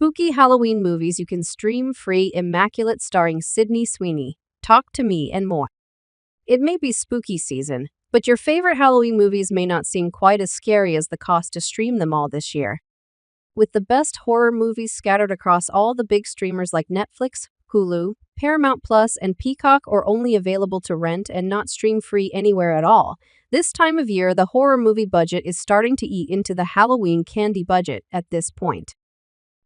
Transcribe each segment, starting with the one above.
Spooky Halloween movies you can stream free. Immaculate starring Sydney Sweeney, Talk to Me, and more. It may be spooky season, but your favorite Halloween movies may not seem quite as scary as the cost to stream them all this year. With the best horror movies scattered across all the big streamers like Netflix, Hulu, Paramount Plus, and Peacock, or only available to rent and not stream free anywhere at all, this time of year the horror movie budget is starting to eat into the Halloween candy budget at this point.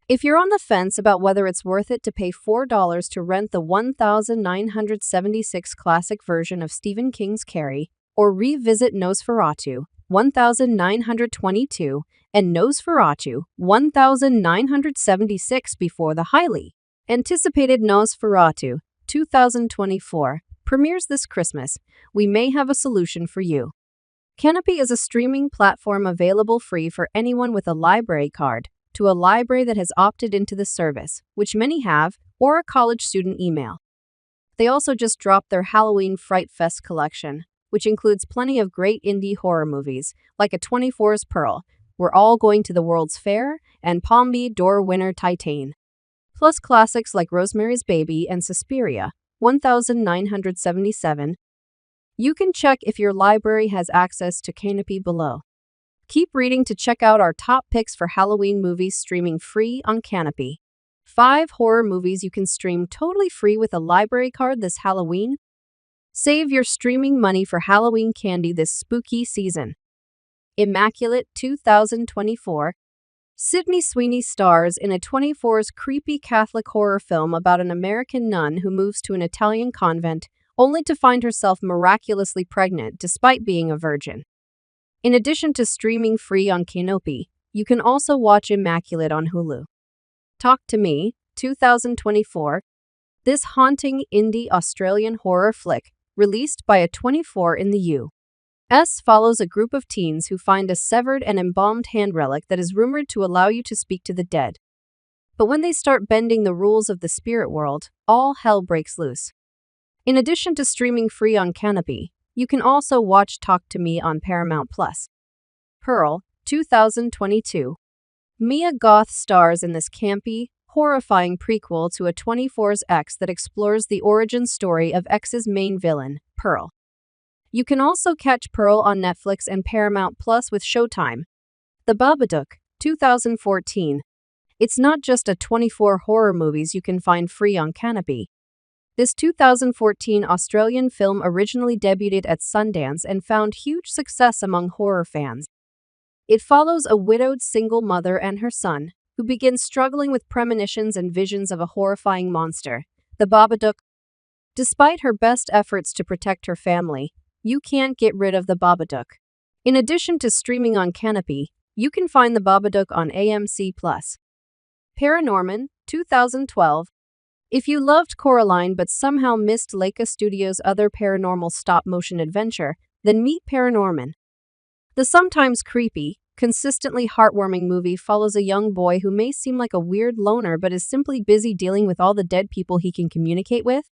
If you're on the fence about whether it's worth it to pay $4 to rent the 1976 classic version of Stephen King's Carrie, or revisit Nosferatu, 1922, and Nosferatu, 1976 before the highly anticipated Nosferatu, 2024, premieres this Christmas, we may have a solution for you. Kanopy is a streaming platform available free for anyone with a library card, to a library that has opted into the service, which many have, or a college student email. They also just dropped their Halloween Fright Fest collection, which includes plenty of great indie horror movies, like A 24's Pearl, We're All Going to the World's Fair, and Palme d'Or winner Titan. Plus classics like Rosemary's Baby and Suspiria, 1977. You can check if your library has access to Kanopy below. Keep reading to check out our top picks for Halloween movies streaming free on Kanopy. 5 horror movies you can stream totally free with a library card this Halloween. Save your streaming money for Halloween candy this spooky season. Immaculate, 2024. Sydney Sweeney stars in a 24's creepy Catholic horror film about an American nun who moves to an Italian convent, only to find herself miraculously pregnant despite being a virgin. In addition to streaming free on Kanopy, you can also watch Immaculate on Hulu. Talk to Me, 2024. This haunting indie Australian horror flick, released by A24 in the US, follows a group of teens who find a severed and embalmed hand relic that is rumored to allow you to speak to the dead. But when they start bending the rules of the spirit world, all hell breaks loose. In addition to streaming free on Kanopy, you can also watch Talk to Me on Paramount Plus. Pearl, 2022. Mia Goth stars in this campy, horrifying prequel to A24's X that explores the origin story of X's main villain, Pearl. You can also catch Pearl on Netflix and Paramount Plus with Showtime. The Babadook, 2014. It's not just A24 horror movies you can find free on Kanopy. This 2014 Australian film originally debuted at Sundance and found huge success among horror fans. It follows a widowed single mother and her son, who begin struggling with premonitions and visions of a horrifying monster, the Babadook. Despite her best efforts to protect her family, you can't get rid of the Babadook. In addition to streaming on Kanopy, you can find the Babadook on AMC+. ParaNorman, 2012. If you loved Coraline but somehow missed Leica Studios' other paranormal stop-motion adventure, then meet ParaNorman. The sometimes creepy, consistently heartwarming movie follows a young boy who may seem like a weird loner but is simply busy dealing with all the dead people he can communicate with.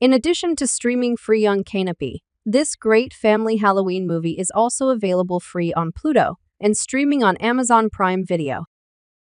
In addition to streaming free on Kanopy, this great family Halloween movie is also available free on Pluto and streaming on Amazon Prime Video.